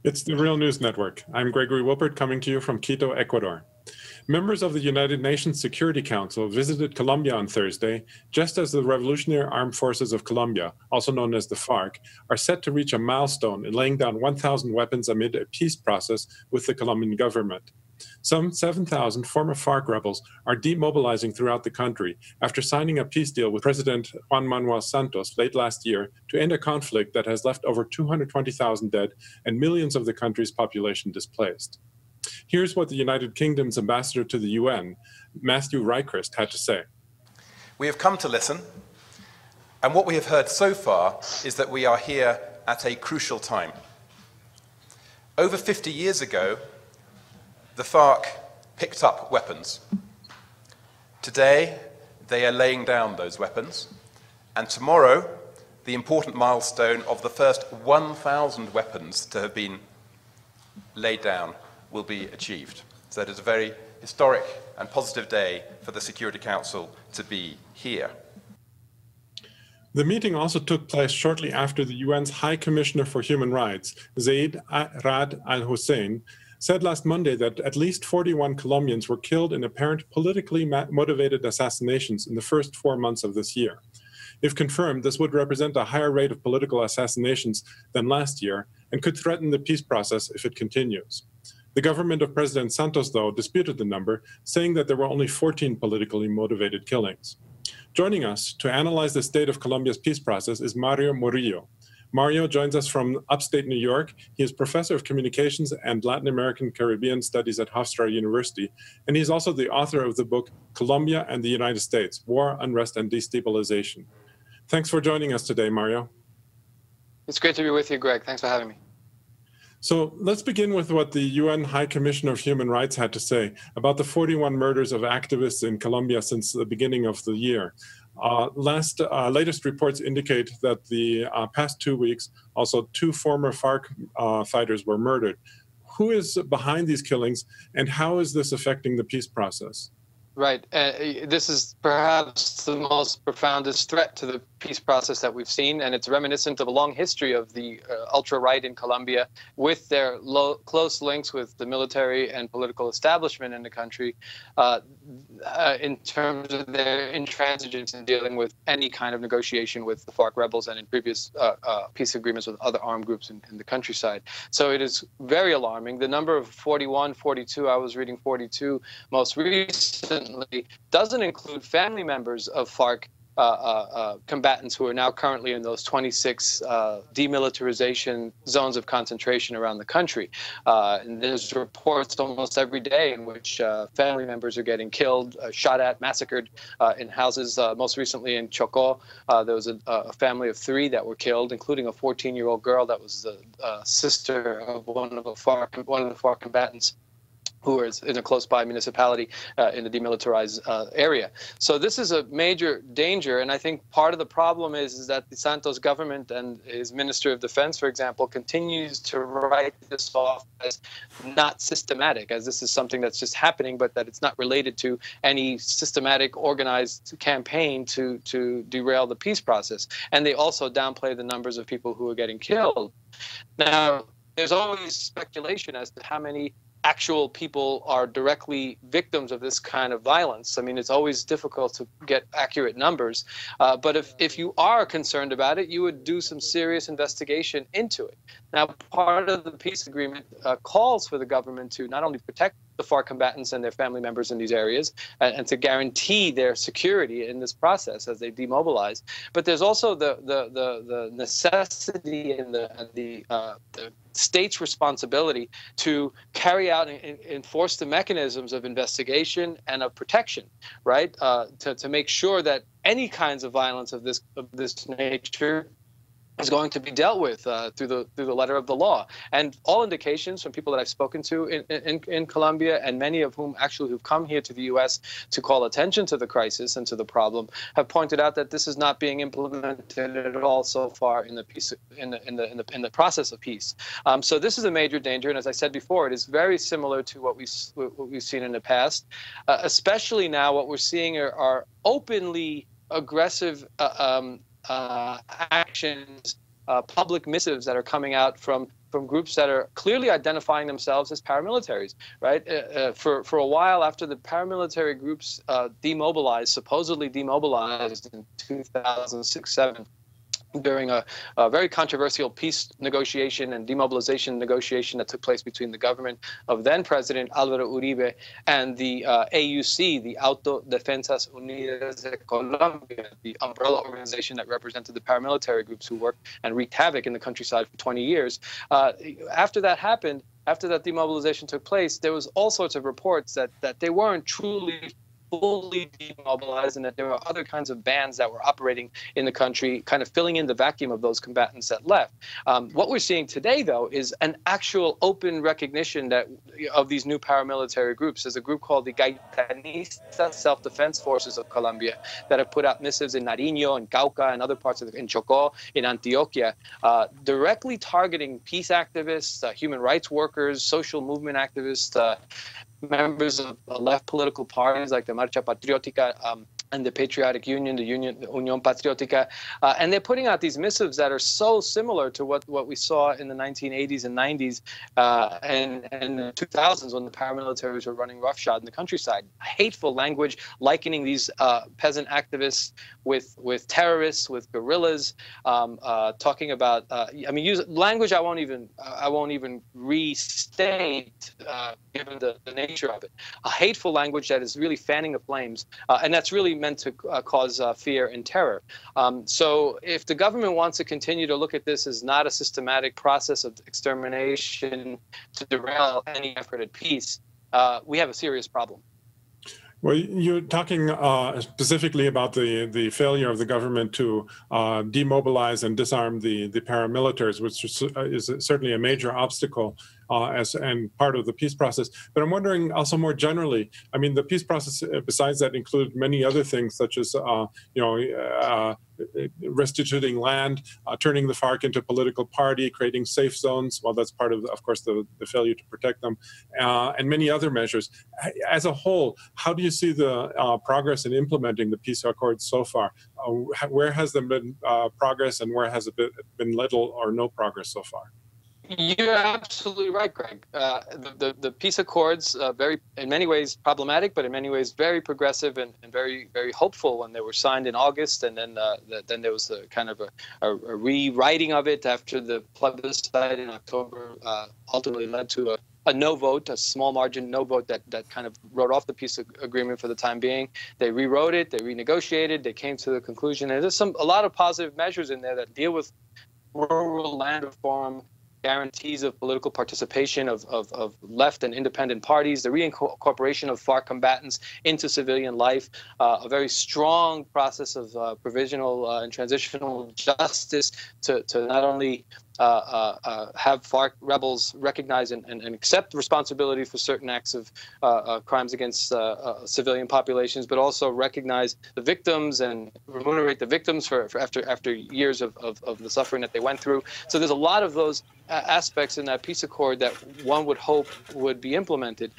It's the Real News Network. I'm Gregory Wilpert, coming to you from Quito, Ecuador. Members of the United Nations Security Council visited Colombia on Thursday, just as the Revolutionary Armed Forces of Colombia, also known as the FARC, are set to reach a milestone in laying down 1,000 weapons amid a peace process with the Colombian government. Some 7,000 former FARC rebels are demobilizing throughout the country after signing a peace deal with President Juan Manuel Santos late last year to end a conflict that has left over 220,000 dead and millions of the country's population displaced. Here's what the United Kingdom's ambassador to the UN, Matthew Rycroft, had to say. We have come to listen, and what we have heard so far is that we are here at a crucial time. Over 50 years ago, the FARC picked up weapons. Today, they are laying down those weapons, and tomorrow, the important milestone of the first 1,000 weapons to have been laid down will be achieved. So it is a very historic and positive day for the Security Council to be here. The meeting also took place shortly after the UN's High Commissioner for Human Rights, Zeid Ra'ad al-Hussein, said last Monday that at least 41 Colombians were killed in apparent politically motivated assassinations in the first 4 months of this year. If confirmed, this would represent a higher rate of political assassinations than last year and could threaten the peace process if it continues. The government of President Santos, though, disputed the number, saying that there were only 14 politically motivated killings. Joining us to analyze the state of Colombia's peace process is Mario Murillo. Mario joins us from upstate New York. He is professor of communications and Latin American Caribbean studies at Hofstra University, and he's also the author of the book Colombia and the United States, War, Unrest, and Destabilization. Thanks for joining us today, Mario. It's great to be with you, Greg. Thanks for having me. So let's begin with what the UN High Commissioner of Human Rights had to say about the 41 murders of activists in Colombia since the beginning of the year. Latest reports indicate that the past 2 weeks, also 2 former FARC fighters were murdered. Who is behind these killings, and how is this affecting the peace process? Right. This is perhaps the most profoundest threat to the peace process that we've seen, and it's reminiscent of a long history of the ultra-right in Colombia with their close links with the military and political establishment in the country in terms of their intransigence in dealing with any kind of negotiation with the FARC rebels and in previous peace agreements with other armed groups in the countryside. So it is very alarming. The number of 41, 42, I was reading 42 most recently, doesn't include family members of FARC combatants who are now currently in those 26 demilitarization zones of concentration around the country. And there's reports almost every day in which family members are getting killed, shot at, massacred in houses. Most recently in Chocó, there was a family of 3 that were killed, including a 14-year-old girl that was the sister of one of the FARC combatants, who is in a close-by municipality in the demilitarized area. So this is a major danger, and I think part of the problem is that the Santos government and his Minister of Defense, for example, continues to write this off as not systematic, as this is something that's just happening, but that it's not related to any systematic, organized campaign to derail the peace process. And they also downplay the numbers of people who are getting killed. Now, there's always speculation as to how many actual people are directly victims of this kind of violence. I mean, it's always difficult to get accurate numbers. But if you are concerned about it, you would do some serious investigation into it. Now, part of the peace agreement calls for the government to not only protect the FARC combatants and their family members in these areas and to guarantee their security in this process as they demobilize. But there's also the necessity and the state's responsibility to carry out and enforce the mechanisms of investigation and of protection, right? To make sure that any kinds of violence of this nature is going to be dealt with through the letter of the law. And all indications from people that I've spoken to in Colombia, and many of whom actually who've come here to the U.S. to call attention to the crisis and to the problem, have pointed out that this is not being implemented at all so far in the peace in the process of peace. So this is a major danger, and as I said before, it is very similar to what we've seen in the past. Especially now, what we're seeing are openly aggressive actions, public missives that are coming out from from groups that are clearly identifying themselves as paramilitaries, right? For a while after the paramilitary groups supposedly demobilized in 2006-07, during a very controversial peace negotiation and demobilization negotiation that took place between the government of then-President Álvaro Uribe and the AUC, the Autodefensas Unidas de Colombia, the umbrella organization that represented the paramilitary groups who worked and wreaked havoc in the countryside for 20 years. After that happened, after that demobilization took place, there was all sorts of reports that they weren't truly fully demobilized and that there were other kinds of bands that were operating in the country, kind of filling in the vacuum of those combatants that left. What we're seeing today, though, is an actual open recognition that of these new paramilitary groups. There's a group called the Gaitanista Self-Defense Forces of Colombia that have put out missives in Nariño and Cauca and other parts of in Chocó, in Antioquia, directly targeting peace activists, human rights workers, social movement activists, members of left political parties like the Marcha Patriótica and the Patriotic Union, the Unión Patriótica, and they're putting out these missives that are so similar to what we saw in the 1980s and 90s and the 2000s when the paramilitaries were running roughshod in the countryside. Hateful language, likening these peasant activists with terrorists, with guerrillas, talking about use language I won't even restate given the nature of it. A hateful language that is really fanning the flames, and that's really meant to cause fear and terror. So if the government wants to continue to look at this as not a systematic process of extermination to derail any effort at peace, we have a serious problem. Well, you're talking specifically about the failure of the government to demobilize and disarm the paramilitaries, which is certainly a major obstacle and part of the peace process. But I'm wondering also more generally, I mean, the peace process, besides that, included many other things, such as, restituting land, turning the FARC into a political party, creating safe zones. Well, that's part of course, the failure to protect them, and many other measures. As a whole, how do you see the progress in implementing the peace accords so far? Where has there been progress, and where has it been little or no progress so far? You're absolutely right, Greg. The peace accords, very in many ways problematic, but in many ways very progressive and very, very hopeful when they were signed in August, and then there was a kind of a rewriting of it after the plebiscite in October, ultimately led to a no vote, a small margin no vote that kind of wrote off the peace agreement for the time being. They rewrote it, they renegotiated, they came to the conclusion, and there's a lot of positive measures in there that deal with rural land reform, guarantees of political participation of left and independent parties, the reincorporation of FARC combatants into civilian life, a very strong process of provisional and transitional justice to not only have FARC rebels recognize and accept responsibility for certain acts of crimes against civilian populations, but also recognize the victims and remunerate the victims for after years of the suffering that they went through. So there's a lot of those aspects in that peace accord that one would hope would be implemented.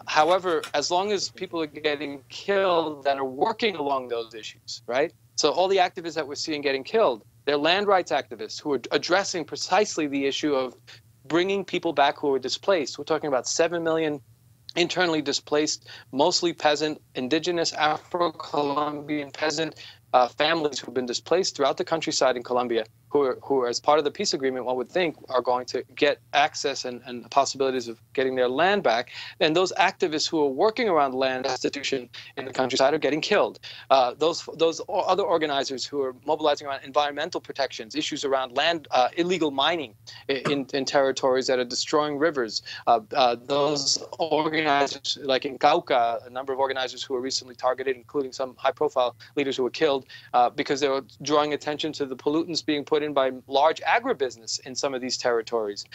However, as long as people are getting killed that are working along those issues, right? So all the activists that we're seeing getting killed, they're land rights activists who are addressing precisely the issue of bringing people back who are displaced. We're talking about 7 million internally displaced, mostly peasant, indigenous, Afro-Colombian peasant families who've been displaced throughout the countryside in Colombia, who are, as part of the peace agreement, one would think are going to get access and possibilities of getting their land back. And those activists who are working around land restitution in the countryside are getting killed. Those other organizers who are mobilizing around environmental protections, issues around land, illegal mining in territories that are destroying rivers. Those organizers, like in Cauca, a number of organizers who were recently targeted, including some high-profile leaders who were killed because they were drawing attention to the pollutants being put in by large agribusiness in some of these territories.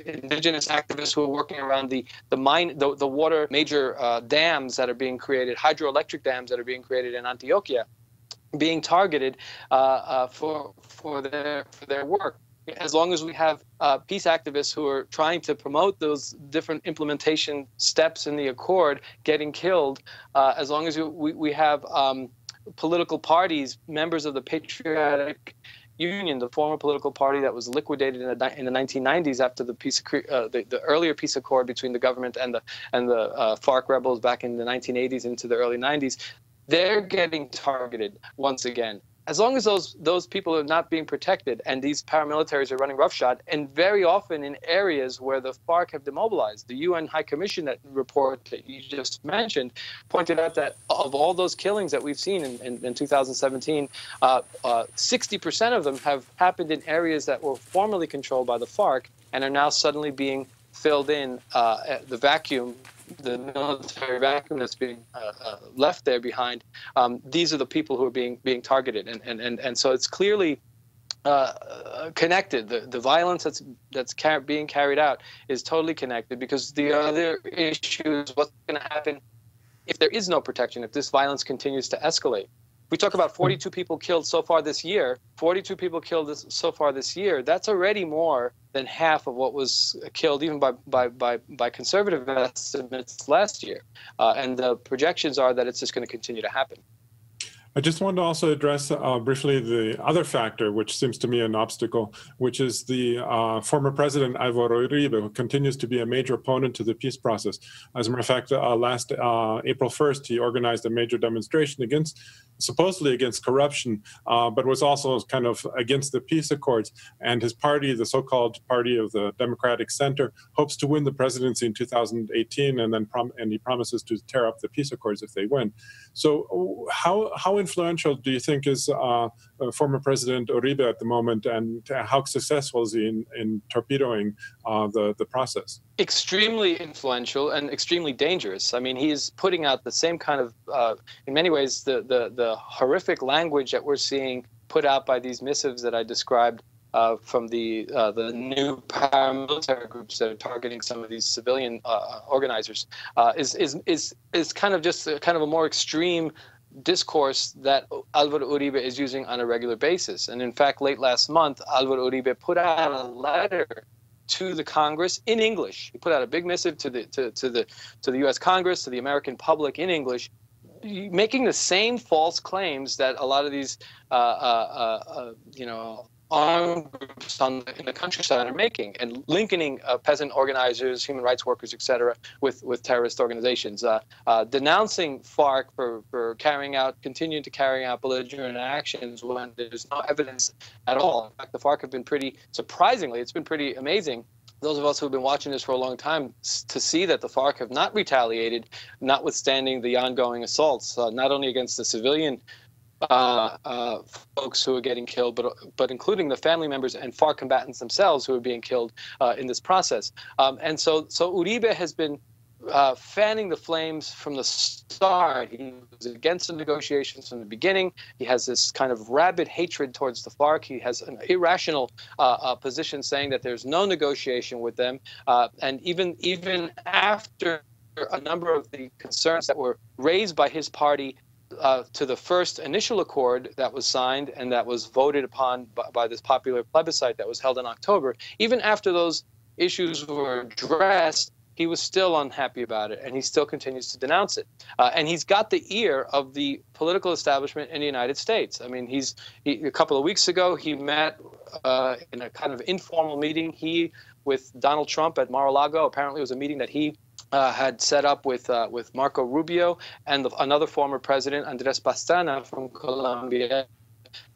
Indigenous activists who are working around the water major dams that are being created, hydroelectric dams that are being created in Antioquia, being targeted for their work. As long as we have peace activists who are trying to promote those different implementation steps in the accord getting killed, as long as we have political parties, members of the Patriotic Union, the former political party that was liquidated in the 1990s after the the earlier peace accord between the government and the FARC rebels back in the 1980s into the early 90s, they're getting targeted once again. As long as those people are not being protected and these paramilitaries are running roughshod, and very often in areas where the FARC have demobilized. The UN High Commission report that you just mentioned pointed out that of all those killings that we've seen in 2017, 60% of them have happened in areas that were formerly controlled by the FARC and are now suddenly being filled in, the vacuum, the military vacuum that's being left there behind. These are the people who are being targeted, and so it's clearly connected. The violence that's being carried out is totally connected, because the other issue is what's going to happen if there is no protection, if this violence continues to escalate. We talk about 42 people killed so far this year. 42 people killed so far this year. That's already more than half of what was killed, even by conservative estimates last year. And the projections are that it's just going to continue to happen. I just wanted to also address briefly the other factor, which seems to me an obstacle, which is the former president Álvaro Uribe, who continues to be a major opponent to the peace process. As a matter of fact, last April 1st, he organized a major demonstration supposedly against corruption, but was also kind of against the peace accords. And his party, the so-called Party of the Democratic Center, hopes to win the presidency in 2018, and he promises to tear up the peace accords if they win. So how influential do you think is former President Uribe at the moment, and how successful is he in torpedoing the process? Extremely influential and extremely dangerous. I mean, he's putting out the same kind of, in many ways, the horrific language that we're seeing put out by these missives that I described from the new paramilitary groups that are targeting some of these civilian organizers, is kind of just kind of a more extreme discourse that Álvaro Uribe is using on a regular basis. And in fact, late last month, Álvaro Uribe put out a letter to the Congress in English. He put out a big missive to the U.S. Congress, to the American public in English, making the same false claims that a lot of these armed groups in the countryside are making, and linking peasant organizers, human rights workers, etc., with terrorist organizations, denouncing FARC for continuing to carry out belligerent actions when there's no evidence at all. In fact, the FARC have been it's been pretty amazing, those of us who have been watching this for a long time, to see that the FARC have not retaliated, notwithstanding the ongoing assaults, not only against the civilian folks who are getting killed, but including the family members and FARC combatants themselves who are being killed in this process. And so Uribe has been fanning the flames from the start. He was against the negotiations from the beginning. He has this kind of rabid hatred towards the FARC. He has an irrational position saying that there's no negotiation with them. And even after a number of the concerns that were raised by his party to the first initial accord that was signed and that was voted upon by this popular plebiscite that was held in October, even after those issues were addressed, he was still unhappy about it, and he still continues to denounce it. And he's got the ear of the political establishment in the United States. I mean, a couple of weeks ago, he met in a kind of informal meeting, with Donald Trump at Mar-a-Lago. Apparently it was a meeting that he had set up with Marco Rubio and another former president, Andrés Pastrana from Colombia.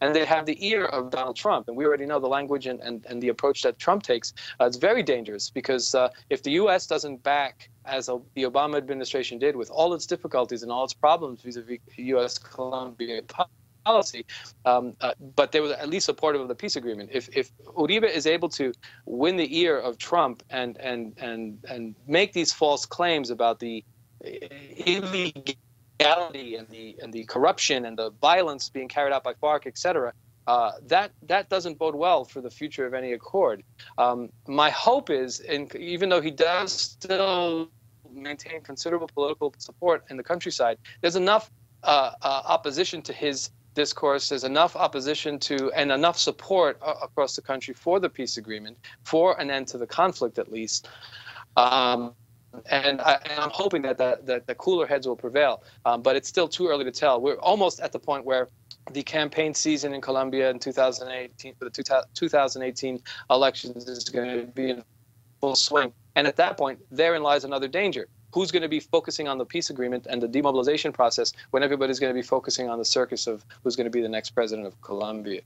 And they have the ear of Donald Trump. And we already know the language and the approach that Trump takes. It's very dangerous, because if the U.S. doesn't back, as the Obama administration did, with all its difficulties and all its problems vis-a-vis U.S.-Colombia policy, but they were at least supportive of the peace agreement. If Uribe is able to win the ear of Trump and make these false claims about the illegality and the corruption and the violence being carried out by FARC, etc., that doesn't bode well for the future of any accord. My hope is, even though he does still maintain considerable political support in the countryside, there's enough opposition to his discourse, there's enough opposition to and enough support across the country for the peace agreement, for an end to the conflict at least, And I'm hoping that the cooler heads will prevail. But it's still too early to tell. We're almost at the point where the campaign season in Colombia in 2018 for the 2018 elections is going to be in full swing. And at that point, therein lies another danger. Who's going to be focusing on the peace agreement and the demobilization process when everybody's going to be focusing on the circus of who's going to be the next president of Colombia?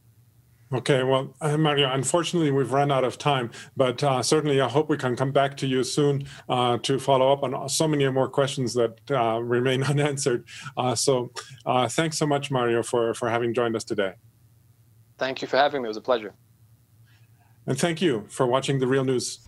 Okay, well, Mario, unfortunately, we've run out of time, but certainly I hope we can come back to you soon to follow up on so many more questions that remain unanswered. So thanks so much, Mario, for having joined us today. Thank you for having me. It was a pleasure. And thank you for watching The Real News.